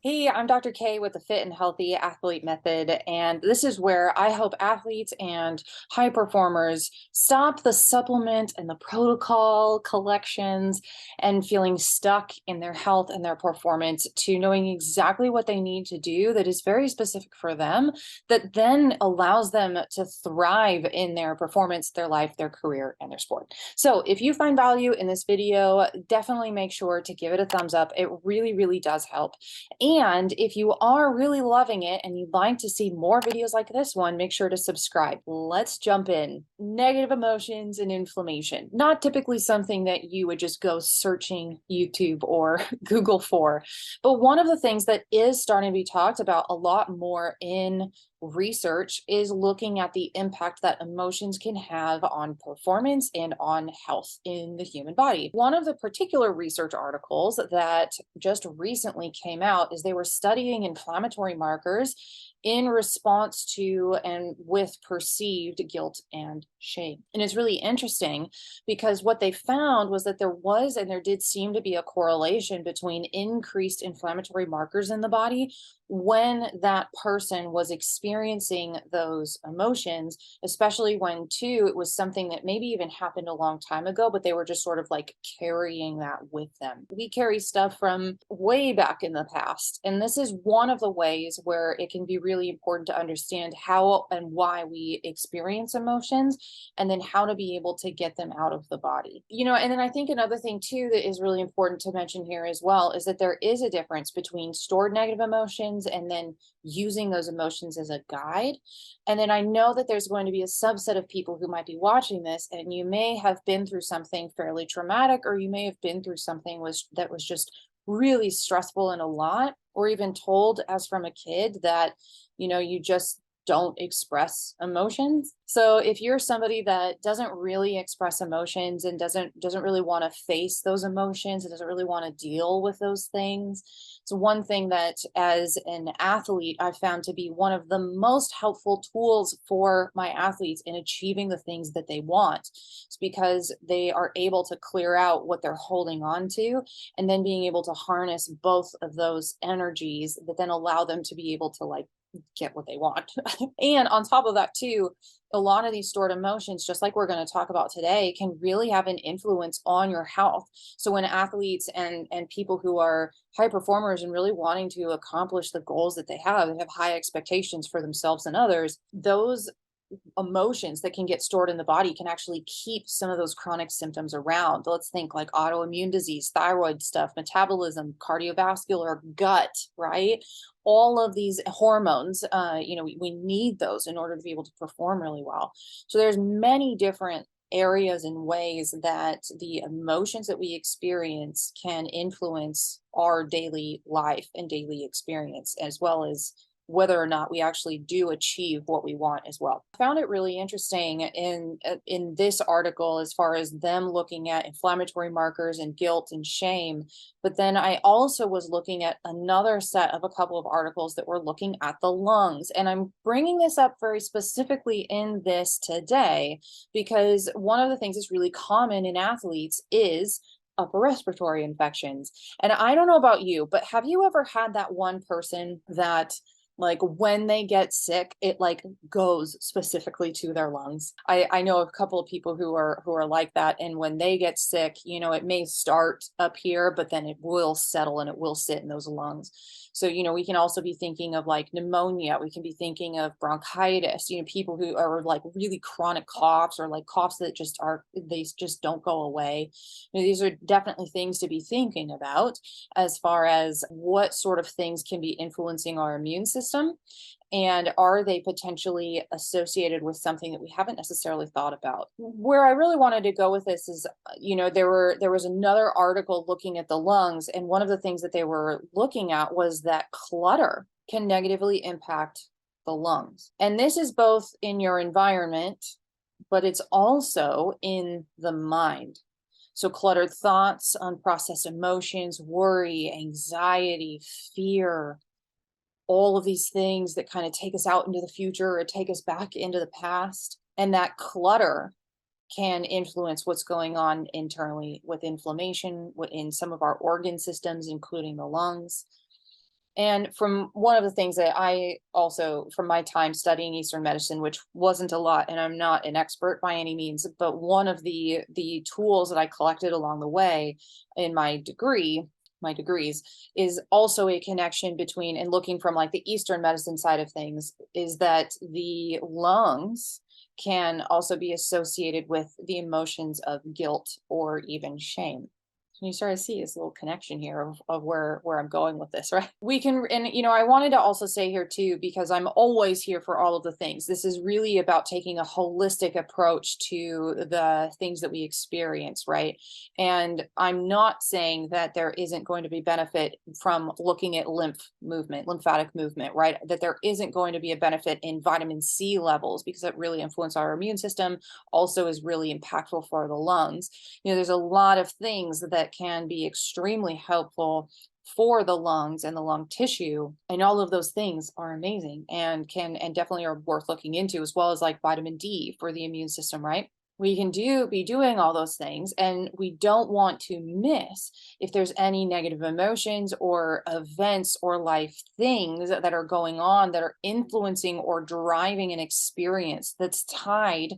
Hey, I'm Dr. K with the Fit and Healthy Athlete Method, and this is where I help athletes and high performers stop the supplement and the protocol collections and feeling stuck in their health and their performance to knowing exactly what they need to do that is very specific for them, that then allows them to thrive in their performance, their life, their career, and their sport. So if you find value in this video, definitely make sure to give it a thumbs up. It really, really does help. And if you are really loving it and you'd like to see more videos like this one, make sure to subscribe. Let's jump in. Negative emotions and inflammation. Not typically something that you would just go searching YouTube or Google for, but one of the things that is starting to be talked about a lot more in research is looking at the impact that emotions can have on performance and on health in the human body. One of the particular research articles that just recently came out is they were studying inflammatory markers in response to and with perceived guilt and shame. And it's really interesting because what they found was that there was and there did seem to be a correlation between increased inflammatory markers in the body when that person was experiencing those emotions, especially when, too, it was something that maybe even happened a long time ago, but they were just sort of like carrying that with them. We carry stuff from way back in the past. And this is one of the ways where it can be really important to understand how and why we experience emotions and then how to be able to get them out of the body. And then I think another thing, too, that is really important to mention here as well is that there is a difference between stored negative emotions and then using those emotions as a guide. And then I know that there's going to be a subset of people who might be watching this, and you may have been through something fairly traumatic, or you may have been through something that was just really stressful and a lot, or even told as from a kid that, you just don't express emotions. So if you're somebody that doesn't really express emotions and doesn't really want to face those emotions and doesn't really want to deal with those things, it's one thing that as an athlete I found to be one of the most helpful tools for my athletes in achieving the things that they want. It's because they are able to clear out what they're holding on to and then being able to harness both of those energies that then allow them to be able to get what they want. And on top of that, too, a lot of these stored emotions, just like we're going to talk about today, can really have an influence on your health. So when athletes and people who are high performers and really wanting to accomplish the goals that they have high expectations for themselves and others, those emotions that can get stored in the body can actually keep some of those chronic symptoms around. Let's think like autoimmune disease, thyroid stuff, metabolism, cardiovascular, gut, right? All of these hormones, we need those in order to be able to perform really well. So there's many different areas and ways that the emotions that we experience can influence our daily life and daily experience, as well as whether or not we actually do achieve what we want as well. I found it really interesting in this article as far as them looking at inflammatory markers and guilt and shame, but then I also was looking at another set of a couple of articles that were looking at the lungs. And I'm bringing this up very specifically in this today because one of the things that's really common in athletes is upper respiratory infections. And I don't know about you, but have you ever had that one person that when they get sick, it goes specifically to their lungs? I know a couple of people who are like that. And when they get sick, it may start up here, but then it will settle and it will sit in those lungs. So, we can also be thinking of pneumonia. We can be thinking of bronchitis, people who are really chronic coughs or coughs that they just don't go away. These are definitely things to be thinking about as far as what sort of things can be influencing our immune system. And are they potentially associated with something that we haven't necessarily thought about? Where I really wanted to go with this is, there was another article looking at the lungs, and one of the things that they were looking at was that clutter can negatively impact the lungs. And this is both in your environment, but it's also in the mind. So cluttered thoughts, unprocessed emotions, worry, anxiety, fear, all of these things that kind of take us out into the future or take us back into the past. And that clutter can influence what's going on internally with inflammation in some of our organ systems, including the lungs. And from one of the things that I also, from my time studying Eastern medicine, which wasn't a lot, and I'm not an expert by any means, but one of the tools that I collected along the way in my degrees, is also a connection between, and looking from like the Eastern medicine side of things, is that the lungs can also be associated with the emotions of guilt or even shame. And you start to see this little connection here of where I'm going with this, right? We can, and I wanted to also say here too, because I'm always here for all of the things. This is really about taking a holistic approach to the things that we experience, right? And I'm not saying that there isn't going to be benefit from looking at lymphatic movement, right? That there isn't going to be a benefit in vitamin C levels because it really influences our immune system, also is really impactful for the lungs. There's a lot of things that can be extremely helpful for the lungs and the lung tissue, and all of those things are amazing and definitely are worth looking into, as well as like vitamin D for the immune system, right? We can be doing all those things, and we don't want to miss if there's any negative emotions or events or life things that are going on that are influencing or driving an experience that's tied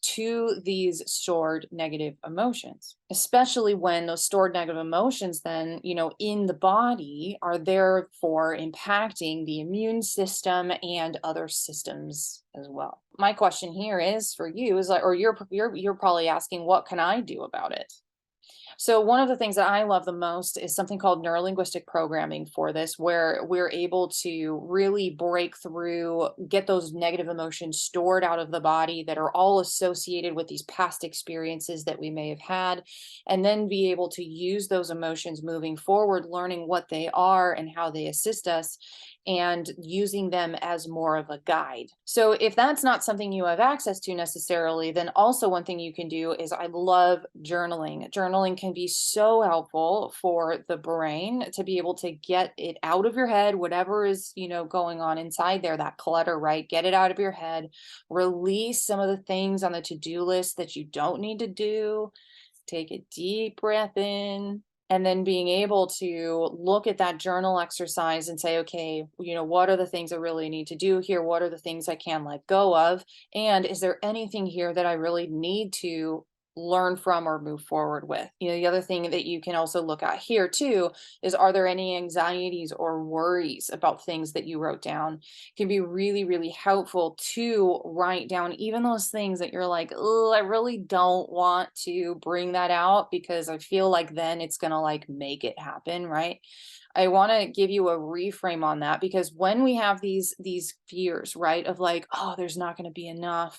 to these stored negative emotions, especially when those stored negative emotions then, in the body are therefore impacting the immune system and other systems as well. My question here is for you is like, or you're probably asking, what can I do about it? So one of the things that I love the most is something called neurolinguistic programming for this, where we're able to really break through, get those negative emotions stored out of the body that are all associated with these past experiences that we may have had, and then be able to use those emotions moving forward, learning what they are and how they assist us, and using them as more of a guide. So if that's not something you have access to necessarily, then also one thing you can do is, I love journaling. Journaling can be so helpful for the brain to be able to get it out of your head, whatever is, going on inside there, that clutter, right? Get it out of your head, release some of the things on the to-do list that you don't need to do. Take a deep breath in, and then being able to look at that journal exercise and say, okay, what are the things I really need to do here? What are the things I can let go of? And is there anything here that I really need to learn from or move forward with? The other thing that you can also look at here too is, are there any anxieties or worries about things that you wrote down? It can be really, really helpful to write down even those things that you're like, oh, I really don't want to bring that out because I feel like then it's going to like make it happen, right? I want to give you a reframe on that, because when we have these fears, right, of like, oh, there's not going to be enough,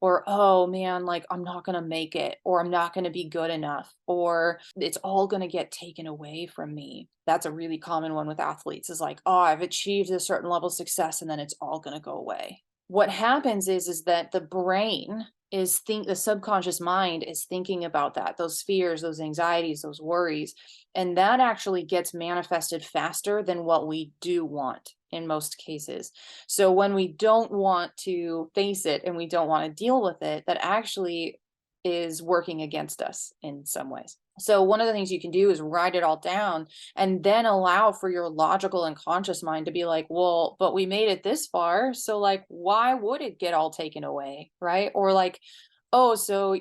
or oh man, like I'm not going to make it, or I'm not going to be good enough, or it's all going to get taken away from me. That's a really common one with athletes, is like, oh, I've achieved a certain level of success and then it's all going to go away. What happens is that the brain the subconscious mind is thinking about that, those fears, those anxieties, those worries, and that actually gets manifested faster than what we do want in most cases. So when we don't want to face it and we don't want to deal with it, that actually is working against us in some ways. So one of the things you can do is write it all down, and then allow for your logical and conscious mind to be like, well, but we made it this far, so like why would it get all taken away, right? Or like, oh, so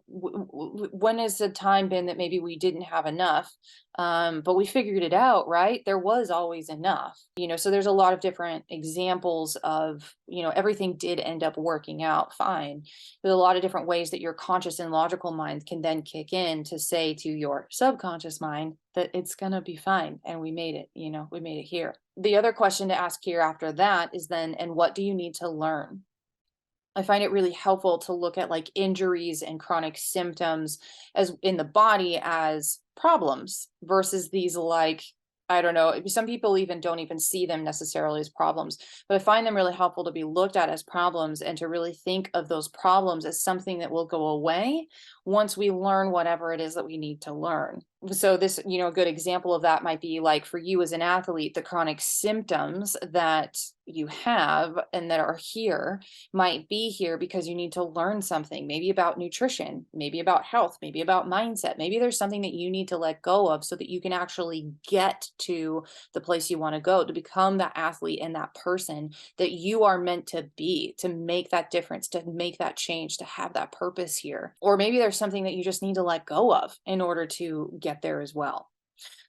when has the time been that maybe we didn't have enough, but we figured it out, right? There was always enough. So there's a lot of different examples of, everything did end up working out fine. There's a lot of different ways that your conscious and logical mind can then kick in to say to your subconscious mind that it's gonna be fine, and we made it. We made it here. The other question to ask here after that is then, and what do you need to learn? I find it really helpful to look at like injuries and chronic symptoms as in the body as problems, versus these like, I don't know, some people even don't even see them necessarily as problems, but I find them really helpful to be looked at as problems, and to really think of those problems as something that will go away once we learn whatever it is that we need to learn. So this, a good example of that might be like for you as an athlete, the chronic symptoms that you have and that are here might be here because you need to learn something, maybe about nutrition, maybe about health, maybe about mindset. Maybe there's something that you need to let go of so that you can actually get to the place you want to go, to become that athlete and that person that you are meant to be, to make that difference, to make that change, to have that purpose here. Or maybe there's something that you just need to let go of in order to get there as well.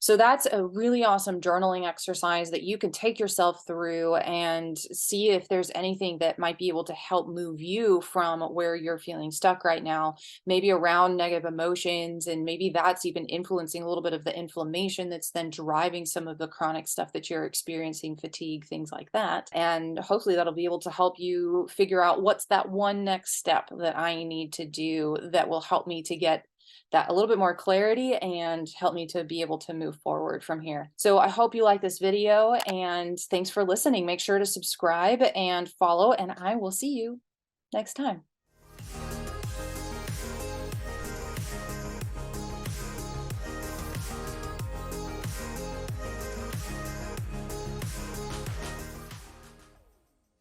So that's a really awesome journaling exercise that you can take yourself through and see if there's anything that might be able to help move you from where you're feeling stuck right now, maybe around negative emotions. And maybe that's even influencing a little bit of the inflammation that's then driving some of the chronic stuff that you're experiencing, fatigue, things like that. And hopefully that'll be able to help you figure out what's that one next step that I need to do that will help me to get that a little bit more clarity and help me to be able to move forward from here. So I hope you like this video and thanks for listening. Make sure to subscribe and follow, and I will see you next time.